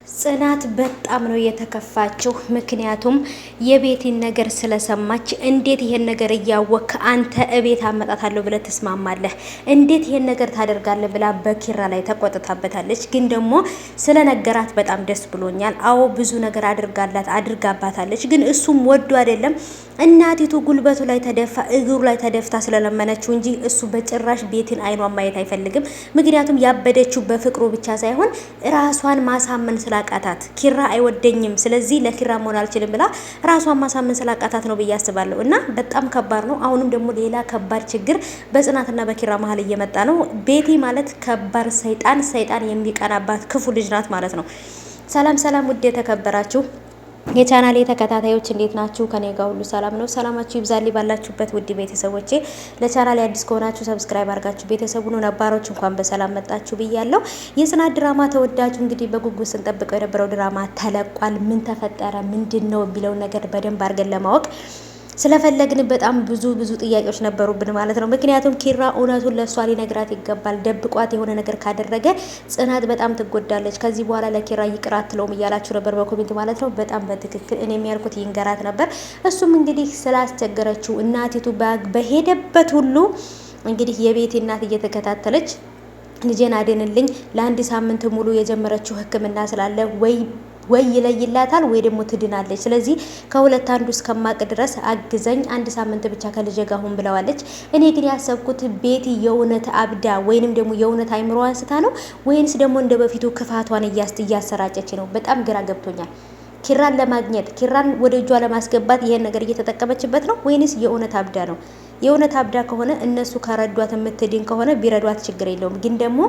ጽናት በጣም ነው የተከፋችው። ምክንያቱም የቤቲን ነገር ስለሰማች እንዴት ይሄን ነገር እያወክ አንተ እቤት አመጣታለሁ ብለህ ትስማማለህ? እንዴት ይሄን ነገር ታደርጋለህ ብላ በኪራ ላይ ተቆጥታበታለች። ግን ደግሞ ስለነገራት በጣም ደስ ብሎኛል። አዎ ብዙ ነገር አድርጋባታለች። ግን እሱም ወዶ አይደለም እናቲቱ ጉልበቱ ላይ ተደፋ እግሩ ላይ ተደፍታ ስለለመነችው እንጂ እሱ በጭራሽ ቤቲን አይኗን ማየት አይፈልግም። ምክንያቱም ያበደችው በፍቅሩ ብቻ ሳይሆን ራሷን ማሳመን ስላቃታት ኪራ አይወደኝም፣ ስለዚህ ለኪራ መሆን አልችልም ብላ ራሷን ማሳመን ስላቃታት ነው ብዬ አስባለሁ። እና በጣም ከባድ ነው። አሁንም ደግሞ ሌላ ከባድ ችግር በጽናትና በኪራ መሀል እየመጣ ነው። ቤቲ ማለት ከባድ ሰይጣን የሚቀናባት ክፉ ልጅ ናት ማለት ነው። ሰላም ሰላም፣ ውድ የተከበራችሁ የቻናሌ ተከታታዮች እንዴት ናችሁ? ከኔ ጋር ሁሉ ሰላም ነው። ሰላማችሁ ይብዛልኝ ባላችሁበት ውድ ቤተሰቦቼ። ለቻናሌ አዲስ ከሆናችሁ ሰብስክራይብ አድርጋችሁ ቤተሰቡን ነባሮች እንኳን በሰላም መጣችሁ ብያለሁ። የጽናት ድራማ ተወዳጁ እንግዲህ በጉጉት ስንጠብቀው የነበረው ድራማ ተለቋል። ምን ተፈጠረ ምንድነው የሚለውን ነገር በደንብ አድርገን ለማወቅ ስለፈለግን በጣም ብዙ ጥያቄዎች ነበሩብን ማለት ነው። ምክንያቱም ኪራ እውነቱን ለሷ ሊነግራት ይገባል። ደብቋት የሆነ ነገር ካደረገ ጽናት በጣም ትጎዳለች። ከዚህ በኋላ ለኪራ ይቅር አትለውም እያላችሁ ነበር በኮሜንት ማለት ነው። በጣም በትክክል እኔ የሚያልኩት ይንገራት ነበር። እሱም እንግዲህ ስላስቸገረችው እናቲቱ በሄደበት ሁሉ እንግዲህ የቤቲ እናት እየተከታተለች ልጄን አድንልኝ፣ ለአንድ ሳምንት ሙሉ የጀመረችው ሕክምና ስላለ ወይ ይለይላታል ወይ ደግሞ ትድናለች። ስለዚህ ከሁለት አንዱ እስከማቅ ድረስ አግዘኝ፣ አንድ ሳምንት ብቻ ከልጄ ጋር ሁን ብለዋለች። እኔ ግን ያሰብኩት ቤቲ የእውነት አብዳ ወይንም ደግሞ የእውነት አይምሮ አንስታ ነው ወይንስ ደግሞ እንደ በፊቱ ክፋቷን እያሰራጨች ነው? በጣም ግራ ገብቶኛል። ኪራን ለማግኘት ኪራን ወደ እጇ ለማስገባት ይሄን ነገር እየተጠቀመችበት ነው ወይንስ የእውነት አብዳ ነው? የእውነት አብዳ ከሆነ እነሱ ከረዷት የምትድን ከሆነ ቢረዷት ችግር የለውም። ግን ደግሞ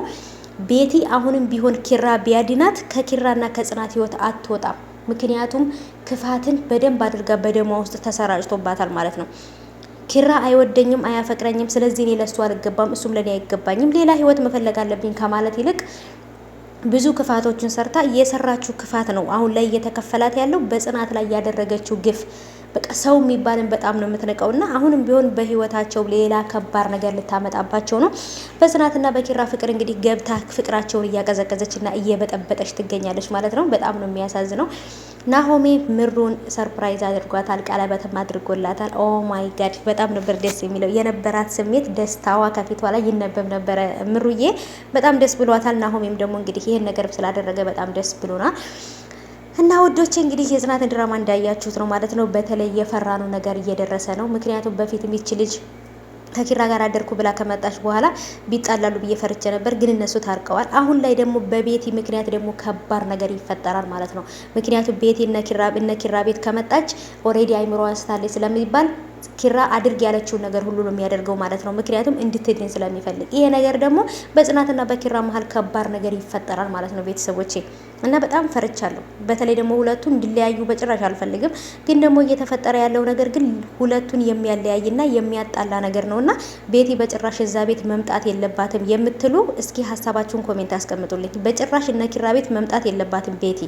ቤቲ አሁንም ቢሆን ኪራ ቢያድናት ከኪራና ከጽናት ህይወት አትወጣም። ምክንያቱም ክፋትን በደንብ አድርጋ በደሟ ውስጥ ተሰራጭቶባታል ማለት ነው። ኪራ አይወደኝም፣ አያፈቅረኝም፣ ስለዚህ እኔ ለሱ አልገባም፣ እሱም ለኔ አይገባኝም፣ ሌላ ህይወት መፈለግ አለብኝ ከማለት ይልቅ ብዙ ክፋቶችን ሰርታ እየሰራችው ክፋት ነው አሁን ላይ እየተከፈላት ያለው በጽናት ላይ ያደረገችው ግፍ። በቃ ሰው የሚባልን በጣም ነው የምትነቀውና አሁንም ቢሆን በህይወታቸው ሌላ ከባድ ነገር ልታመጣባቸው ነው። በጽናትና በኪራ ፍቅር እንግዲህ ገብታ ፍቅራቸውን እያቀዘቀዘችና እየበጠበጠች ትገኛለች ማለት ነው። በጣም ነው የሚያሳዝነው። ናሆሜ ምሩን ሰርፕራይዝ አድርጓታል፣ ቀለበትም አድርጎላታል። ኦ ማይ ጋድ በጣም ነበር ደስ የሚለው የነበራት ስሜት፣ ደስታዋ ከፊቷ ላይ ይነበብ ነበረ። ምሩዬ በጣም ደስ ብሏታል። ናሆሜም ደግሞ እንግዲህ ይሄን ነገር ስላደረገ በጣም ደስ ብሎናል። እና ወዶቼ እንግዲህ የጽናትን ድራማ እንዳያችሁት ነው ማለት ነው። በተለይ የፈራኑ ነገር እየደረሰ ነው። ምክንያቱም በፊት ሚች ልጅ ከኪራ ጋር አደርኩ ብላ ከመጣች በኋላ ቢጣላሉ ብዬ ፈርቼ ነበር፣ ግን እነሱ ታርቀዋል። አሁን ላይ ደግሞ በቤቲ ምክንያት ደግሞ ከባድ ነገር ይፈጠራል ማለት ነው። ምክንያቱም ቤቲ እነ ኪራ ቤት ከመጣች ኦሬዲ አይምሮ አንስታለች ስለሚባል ኪራ አድርግ ያለችውን ነገር ሁሉ ነው የሚያደርገው ማለት ነው። ምክንያቱም እንድትድን ስለሚፈልግ ይሄ ነገር ደግሞ በጽናትና በኪራ መሀል ከባድ ነገር ይፈጠራል ማለት ነው ቤተሰቦቼ። እና በጣም ፈርቻለሁ። በተለይ ደግሞ ሁለቱ እንዲለያዩ በጭራሽ አልፈልግም። ግን ደግሞ እየተፈጠረ ያለው ነገር ግን ሁለቱን የሚያለያይና የሚያጣላ ነገር ነውና ቤቲ በጭራሽ እዛ ቤት መምጣት የለባትም የምትሉ እስኪ ሀሳባችሁን ኮሜንት አስቀምጡልኝ። በጭራሽ እነ ኪራ ቤት መምጣት የለባትም ቤቲ።